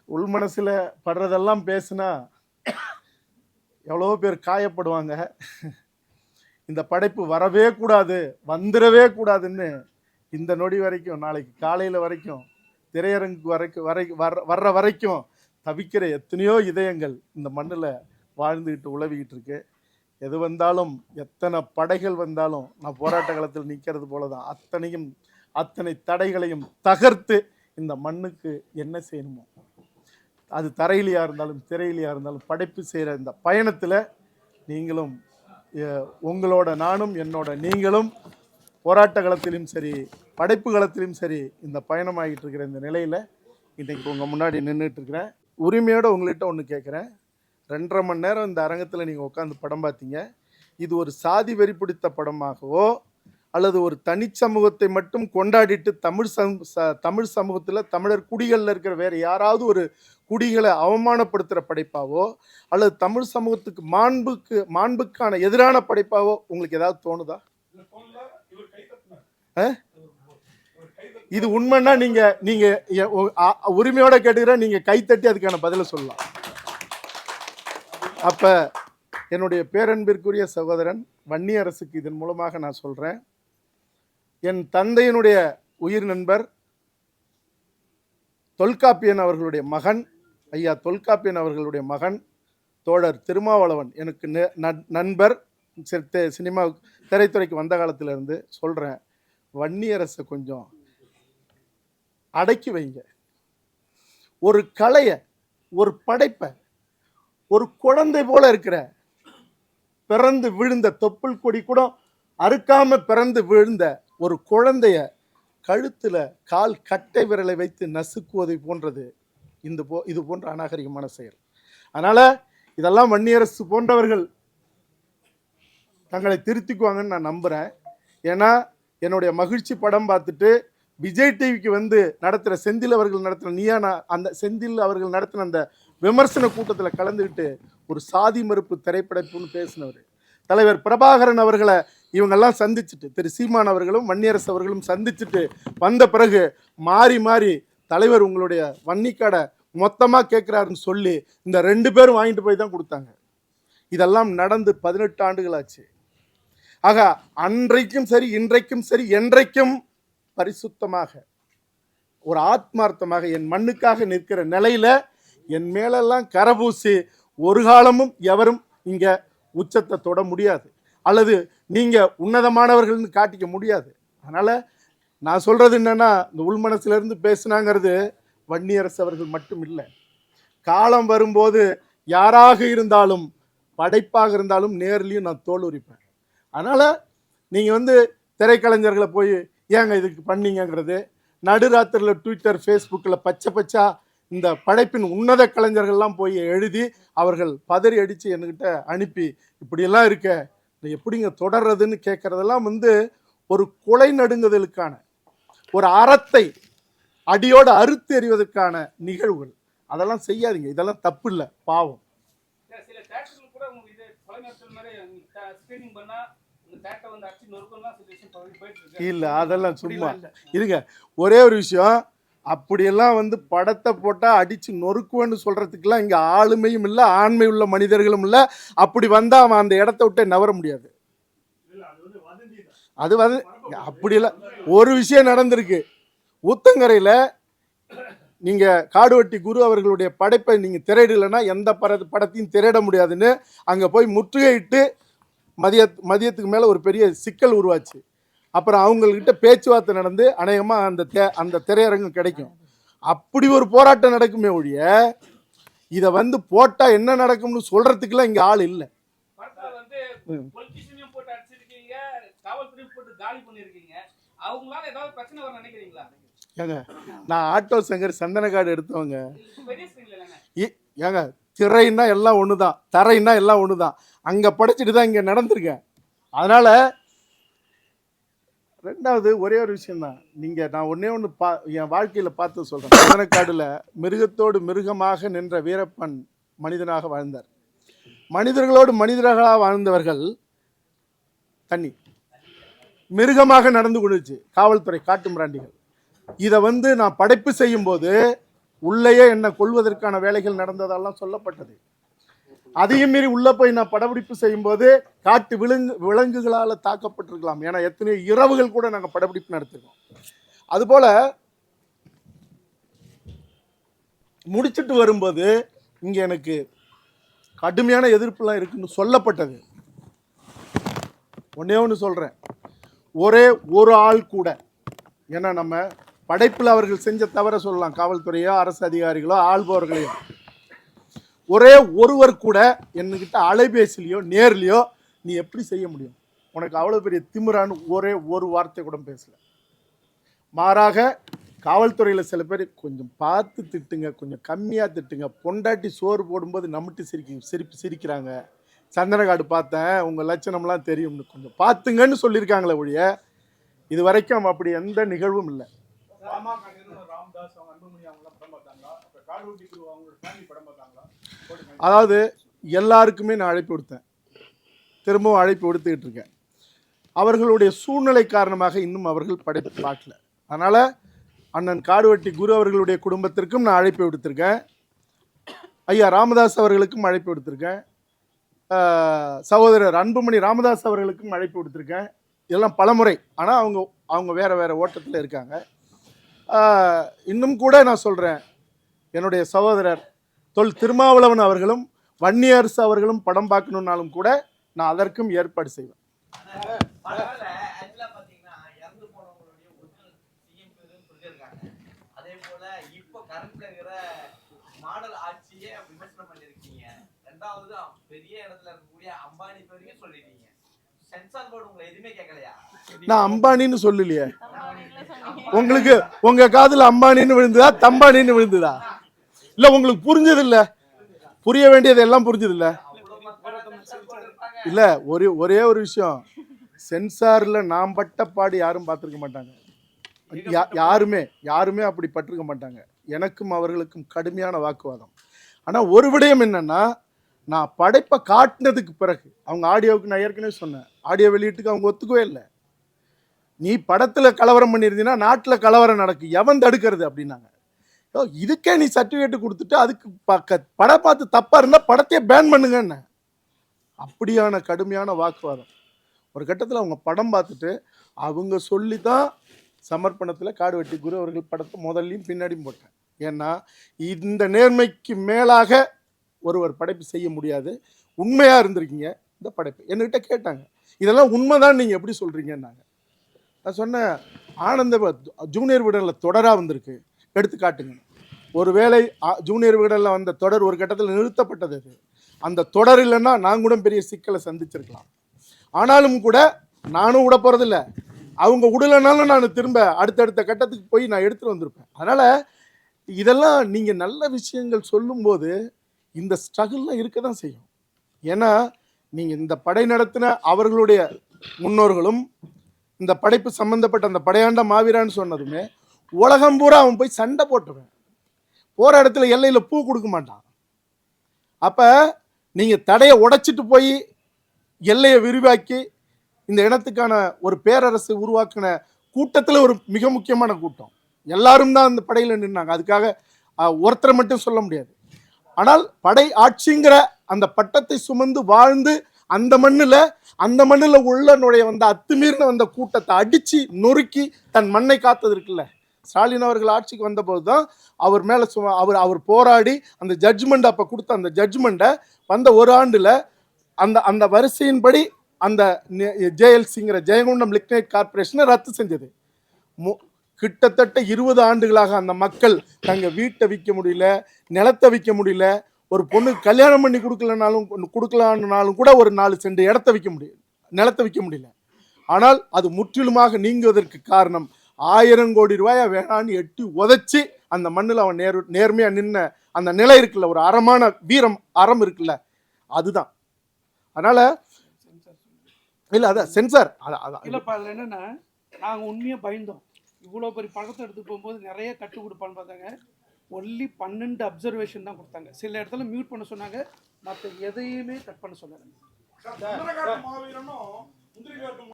உள் மனசில் படுறதெல்லாம் பேசுனா எவ்வளோ பேர் காயப்படுவாங்க. இந்த படைப்பு வரவே கூடாது, வந்துடவே கூடாதுன்னு இந்த நொடி வரைக்கும், நாளைக்கு காலையில் வரைக்கும், திரையரங்கு வர்ற வரைக்கும் தவிக்கிற எத்தனையோ இதயங்கள் இந்த மண்ணில் வாழ்ந்துக்கிட்டு உழவிக்கிட்டு இருக்கு. எது வந்தாலும், எத்தனை படைகள் வந்தாலும் நான் போராட்ட காலத்தில் நிற்கிறது போல தான் அத்தனை தடைகளையும் தகர்த்து இந்த மண்ணுக்கு என்ன செய்யணுமோ, அது தரையிலையா இருந்தாலும் திரையிலையா இருந்தாலும் படைப்பு செய்கிற இந்த பயணத்தில் நீங்களும், உங்களோட நானும், என்னோட நீங்களும் போராட்ட களத்திலும் சரி படைப்பு களத்திலும் சரி இந்த பயணமாகிட்டு இருக்கிற இந்த நிலையில் இன்றைக்கு உங்கள் முன்னாடி நின்றுட்டு இருக்கிறேன். உரிமையோடு உங்கள்கிட்ட ஒன்று கேட்குறேன். 2.5 மணி நேரம் இந்த அரங்கத்தில் நீங்கள் உட்காந்து படம் பார்த்தீங்க. இது ஒரு சாதி வெறி பிடித்த படமாகவோ அல்லது ஒரு தனிச்சமூகத்தை மட்டும் கொண்டாடிட்டு தமிழ் சமூகத்தில் தமிழர் குடிகளில் இருக்கிற வேறு யாராவது ஒரு குடிகளை அவமானப்படுத்துகிற படைப்பாவோ அல்லது தமிழ் சமூகத்துக்கு மாண்புக்கான எதிரான படைப்பாவோ உங்களுக்கு ஏதாவது தோணுதா? இது உண்மைன்னா நீங்க உரிமையோட கேட்டுக்கிற நீங்க கைத்தட்டி அதுக்கான பதிலை சொல்லலாம். அப்ப என்னுடைய பேரன்பிற்குரிய சகோதரன் வன்னியரசுக்கு இதன் மூலமாக நான் சொல்றேன், என் தந்தையினுடைய உயிர் நண்பர் தொல்காப்பியன் அவர்களுடைய மகன், ஐயா தொல்காப்பியன் அவர்களுடைய மகன் தோழர் திருமாவளவன் எனக்கு நண்பர். சினிமா திரைத்துறைக்கு வந்த காலத்திலிருந்து சொல்றேன், வன்னியரசை கொஞ்சம் அடக்கி வைங்க. ஒரு கலையை, ஒரு படைப்பை, ஒரு குழந்தை போல இருக்கிற பிறந்து விழுந்த தொப்புள் கொடி கூட அறுக்காம பிறந்து விழுந்த ஒரு குழந்தைய கழுத்துல கால் கட்டை விரலை வைத்து நசுக்குவதை போன்றது இது போன்ற அநாகரிகமான செயல். அதனால இதெல்லாம் வன்னியரசு போன்றவர்கள் தங்களை திருத்திக்குவாங்கன்னு நான் நம்புறேன். ஏன்னா என்னுடைய மகிழ்ச்சி படம் பார்த்துட்டு விஜய் டிவிக்கு வந்து நடத்துகிற செந்தில் அவர்கள் நடத்தின அந்த செந்தில் அவர்கள் நடத்தின அந்த விமர்சன கூட்டத்தில் கலந்துக்கிட்டு ஒரு சாதி மறுப்பு திரைப்படைப்புன்னு பேசினவர். தலைவர் பிரபாகரன் அவர்களை இவங்கெல்லாம் சந்திச்சுட்டு, திரு சீமான் அவர்களும் வன்னியரசு அவர்களும் சந்திச்சுட்டு வந்த பிறகு மாறி மாறி தலைவர் உங்களுடைய வன்னிக்கடை மொத்தமாக கேட்குறாருன்னு சொல்லி இந்த 2 பேரும் வாங்கிட்டு போய் தான் கொடுத்தாங்க. இதெல்லாம் நடந்து 18 ஆண்டுகள் ஆச்சு. ஆக அன்றைக்கும் சரி, இன்றைக்கும் சரி, என்றைக்கும் பரிசுத்தமாக ஒரு ஆத்மார்த்தமாக என் மண்ணுக்காக நிற்கிற நிலையில என் மேலெல்லாம் கரபூசி ஒரு காலமும் எவரும் இங்க உச்சத்தை தொட முடியாது, அல்லது நீங்க உன்னதமானவர்கள்னு காட்டிக்க முடியாது. அதனால நான் சொல்றது என்னன்னா, இந்த உள்மனசுல இருந்து பேசினாங்கிறது வன்னியரசு அவர்கள் மட்டும் இல்லை. காலம் வரும்போது யாராக இருந்தாலும், படைப்பாக இருந்தாலும் நேர்லையும் நான் தோல் உரிப்பேன். அதனால நீங்க வந்து திரைக்கலைஞர்களை போய் ஏங்க இதுக்கு பண்ணீங்கிறது, நடுராத்திரியில் ட்விட்டர் ஃபேஸ்புக்கில் பச்சை இந்த படைப்பின் உன்னத கலைஞர்கள்லாம் போய் எழுதி அவர்கள் பதறி அடித்து என்கிட்ட அனுப்பி இப்படியெல்லாம் இருக்க எப்படிங்க தொடர்றதுன்னு கேட்குறதெல்லாம் வந்து ஒரு கொலை நடுங்குதலுக்கான, ஒரு அறத்தை அடியோடு அறுத்து எறிவதற்கான நிகழ்வுகள். அதெல்லாம் செய்யாதீங்க, இதெல்லாம் தப்பு இல்லை, பாவம். இல்ல அதெல்லாம் சும்மா இருங்க. ஒரே ஒரு விஷயம், அப்படியெல்லாம் வந்து படத்தை போட்டா அடிச்சு நொறுக்குவேன்னு சொல்றதுக்கெல்லாம் இங்க ஆளுமையும் இல்லை, ஆண்மை உள்ள மனிதர்களும் இல்லை. அப்படி வந்தா அவன் அந்த இடத்த விட்டு நவர முடியாது. அது வந்து அப்படியெல்லாம் ஒரு விஷயம் நடந்திருக்கு. ஊத்தங்கரையில நீங்க காடுவெட்டி குரு அவர்களுடைய படைப்பை நீங்க திரையிடலைன்னா எந்த படத்தையும் திரையிட முடியாதுன்னு அங்க போய் முற்றுகையிட்டு மதியத்துக்கு மேல ஒரு பெரிய சிக்கல் உருவாச்சு. அப்புறம் அவங்கக்கிட்ட பேச்சுவார்த்தை நடந்து அநேகமாக அந்த திரையரங்கம் கிடைக்கும். அப்படி ஒரு போராட்டம் நடக்குமே ஒழிய இதை வந்து போட்டால் என்ன நடக்கும்னு சொல்றதுக்குலாம் இங்கே ஆள் இல்லை. ஏங்க நான் ஆட்டோ சங்கர் சந்தனக்காடு எடுத்தவங்க. ஏங்க திரைன்னா எல்லாம் ஒன்று தான், தரைன்னா எல்லாம் ஒன்று தான். அங்கே படைச்சிட்டு தான் இங்கே நடந்திருக்கேன். அதனால் ரெண்டாவது ஒரே ஒரு விஷயந்தான், நான் ஒன்றே ஒன்று என் வாழ்க்கையில் பார்த்து சொல்கிறேன். சந்தனக்காடில் மிருகத்தோடு மிருகமாக நின்ற வீரப்பன் மனிதனாக வாழ்ந்தார். மனிதர்களோடு மனிதர்களாக வாழ்ந்தவர்கள் தண்ணி மிருகமாக நடந்து கொண்டுச்சு காவல்துறை காட்டு மிராண்டிகள். இதை வந்து நான் படைப்பு செய்யும் போது உள்ளேயே என்னை கொள்வதற்கான வேலைகள் நடந்ததெல்லாம் சொல்லப்பட்டது. அதையும் மீறி உள்ள போய் நான் படப்பிடிப்பு செய்யும்போது காட்டு விலங்குகளால் தாக்கப்பட்டிருக்கலாம். ஏன்னா எத்தனையோ இரவுகள் கூட நாங்கள் படப்பிடிப்பு நடத்திருக்கோம். அதுபோல முடிச்சுட்டு வரும்போது இங்க எனக்கு கடுமையான எதிர்ப்புலாம் இருக்குன்னு சொல்லப்பட்டது. ஒன்னே ஒன்று சொல்றேன், ஒரே ஒரு ஆள் கூட, ஏன்னா நம்ம படைப்பில் அவர்கள் செஞ்ச தவற சொல்லலாம், காவல்துறையோ அரசு அதிகாரிகளோ ஆள்பவர்களையோ, ஒரே ஒருவர் கூட என்கிட்ட அலைபேசிலையோ நேர்லையோ நீ எப்படி செய்ய முடியும், உனக்கு அவ்வளோ பெரிய திமிரான்னு ஒரே ஒரு வார்த்தை கூட பேசல. மாறாக காவல்துறையில் சில பேர் கொஞ்சம் பார்த்து திட்டுங்க, கொஞ்சம் கம்மியாக திட்டுங்க, பொண்டாட்டி சோறு போடும்போது நம்மட்டு சிரிக்கிறாங்க, சந்தனக்காடு பார்த்தேன் உங்கள் லட்சணம்லாம் தெரியும்னு கொஞ்சம் பார்த்துங்கன்னு சொல்லியிருக்காங்களே ஒழிய இது வரைக்கும் அப்படி எந்த நிகழ்வும் இல்லை. அதாவது எல்லாருக்குமே நான் அழைப்பு விடுத்தேன், திரும்பவும் அழைப்பு விடுத்துக்கிட்டு இருக்கேன். அவர்களுடைய சூழ்நிலை காரணமாக இன்னும் அவர்கள் படைப்பு பார்க்கல. அதனால் அண்ணன் காடுவெட்டி குரு அவர்களுடைய குடும்பத்திற்கும் நான் அழைப்பு விடுத்திருக்கேன், ஐயா ராமதாஸ் அவர்களுக்கும் அழைப்பு விடுத்திருக்கேன், சகோதரர் அன்புமணி ராமதாஸ் அவர்களுக்கும் அழைப்பு விடுத்திருக்கேன். இதெல்லாம் பலமுறை. ஆனால் அவங்க வேறு வேறு ஓட்டத்தில் இருக்காங்க. இன்னும் கூட நான் சொல்கிறேன், என்னுடைய சகோதரர் திருமாவளவன் அவர்களும் வன்னியரசு அவர்களும் படம் பார்க்கணுன்னாலும் கூட நான் அதற்கும் ஏற்பாடு செய்வேன். நான் அம்பானின்னு சொல்லலையே, உங்களுக்கு உங்க காதுல அம்பானின்னு விழுந்ததா தம்பானின்னு விழுந்ததா? இல்ல உங்களுக்கு புரிஞ்சது இல்ல, புரிய வேண்டியது எல்லாம் புரிஞ்சது இல்ல. இல்ல ஒரே ஒரு விஷயம், சென்சார்ல நாம் பட்ட பாடு யாரும் பார்த்துருக்க மாட்டாங்க, யாருமே அப்படி பட்டிருக்க மாட்டாங்க. எனக்கும் அவர்களுக்கும் கடுமையான வாக்குவாதம். ஆனா ஒரு விடயம் என்னன்னா, நான் படைப்பை காட்டினதுக்கு பிறகு அவங்க ஆடியோவுக்கு நான் ஏற்கனவே சொன்னேன், ஆடியோ வெளியீட்டுக்கு அவங்க ஒத்துக்கவே இல்லை. நீ படத்துல கலவரம் பண்ணியிருந்தீங்கன்னா நாட்டில் கலவரம் நடக்கு, எவன் தடுக்கிறது அப்படின்னாங்க. இதுக்கே நீ சர்டிஃபிகேட் கொடுத்துட்டு அதுக்கு படம் பார்த்து தப்பா இருந்தா படத்தையே பேன் பண்ணுங்க. அப்படியான கடுமையான வாக்குவாதம். ஒரு கட்டத்தில் அவங்க படம் பார்த்துட்டு அவங்க சொல்லி தான் சமர்ப்பணத்தில் காடுவெட்டி குரு அவர்கள் படத்தை முதல்லையும் பின்னாடியும் போட்டேன். ஏன்னா இந்த நேர்மைக்கு மேலாக ஒருவர் படைப்பு செய்ய முடியாது, உண்மையா இருந்திருக்கீங்க இந்த படைப்பு. என்கிட்ட கேட்டாங்க, இதெல்லாம் உண்மைதான் நீங்க எப்படி சொல்றீங்கன்னாங்க. நான் சொன்னேன், ஆனந்த ஜூனியர் விகடனில் தொடராக வந்திருக்கு, எடுத்து காட்டுங்க. ஒருவேளை ஜூனியர் விகடனில் வந்த தொடர் ஒரு கட்டத்தில் நிறுத்தப்பட்டது, அது அந்த தொடர் இல்லைன்னா நான் கூட பெரிய சிக்கலை சந்திச்சிருக்கலாம். ஆனாலும் கூட நானும் விட போகிறதில்ல, அவங்க விடலைனாலும் நான் திரும்ப அடுத்தடுத்த கட்டத்துக்கு போய் நான் எடுத்துகிட்டு வந்திருப்பேன். அதனால் இதெல்லாம் நீங்கள் நல்ல விஷயங்கள் சொல்லும்போது இந்த ஸ்ட்ரகிள்லாம் இருக்க தான் செய்யும். ஏன்னா நீங்கள் இந்த படை நடத்தின அவர்களுடைய முன்னோர்களும் இந்த படைப்பு சம்பந்தப்பட்ட அந்த படையாண்ட மாவீரான்னு சொன்னதுமே உலகம் பூரா அவன் போய் சண்டை போட்டுருவேன், போகிற இடத்துல எல்லையில் பூ கொடுக்க மாட்டான். அப்போ நீங்கள் தடையை உடைச்சிட்டு போய் எல்லையை விரிவாக்கி இந்த இனத்துக்கான ஒரு பேரரசு உருவாக்கின கூட்டத்தில் ஒரு மிக முக்கியமான கூட்டம், எல்லாரும் தான் அந்த படையில் நின்னாங்க. அதுக்காக ஒருத்தரை மட்டும் சொல்ல முடியாது. ஆனால் படை ஆட்சிங்கிற அந்த பட்டத்தை சுமந்து வாழ்ந்து அந்த மண்ணில் உள்ள நுழைய வந்த அத்துமீறின வந்த கூட்டத்தை அடித்து நொறுக்கி தன் மண்ணை காத்தது இருக்குல்ல. ஸ்டாலின் அவர்கள் ஆட்சிக்கு வந்தபோது தான் அவர் மேலே அவர் போராடி அந்த ஜட்ஜ்மெண்ட் அப்போ கொடுத்த அந்த ஜட்ஜ்மெண்ட்டை வந்த ஒரு ஆண்டில் அந்த வரிசையின்படி அந்த ஜேஎல்சிங்கிற ஜெயங்கொண்டம் லிக்னைட் கார்பரேஷனை ரத்து செஞ்சது. கிட்டத்தட்ட 20 ஆண்டுகளாக அந்த மக்கள் தங்கள் வீட்டை விற்க முடியல, நிலத்தை விற்க முடியல, ஒரு பொண்ணு கல்யாணம் பண்ணி கொடுக்கலான்னாலும் கூட ஒரு 4 சென்ட் இடத்த விற்க முடியல, நிலத்தை விற்க முடியல. ஆனால் அது முற்றிலுமாக நீங்குவதற்கு காரணம் 1000 கோடி ரூபாயை வேணான்னு எட்டி உதைச்சி அந்த மண்ணில் அவன் நேர்மையாக நின்ன அந்த நிலை இருக்குல்ல, ஒரு அறமான வீரம் அறம் இருக்குல்ல, அதுதான். அதனால இல்லை அதான் சென்சார் இல்லைப்பா. அதில் என்னென்னா நாங்கள் உண்மையாக பயந்தோம், இவ்வளோ பெரிய படத்தை எடுத்து போகும்போது நிறைய கட்டு கொடுப்பான்னு பார்த்தாங்க. ஒன்லி 12 அப்சர்வேஷன் தான் கொடுத்தாங்க. சில இடத்துல மியூட் பண்ண சொன்னாங்க, மற்ற எதையுமே கட் பண்ண சொன்னாங்க.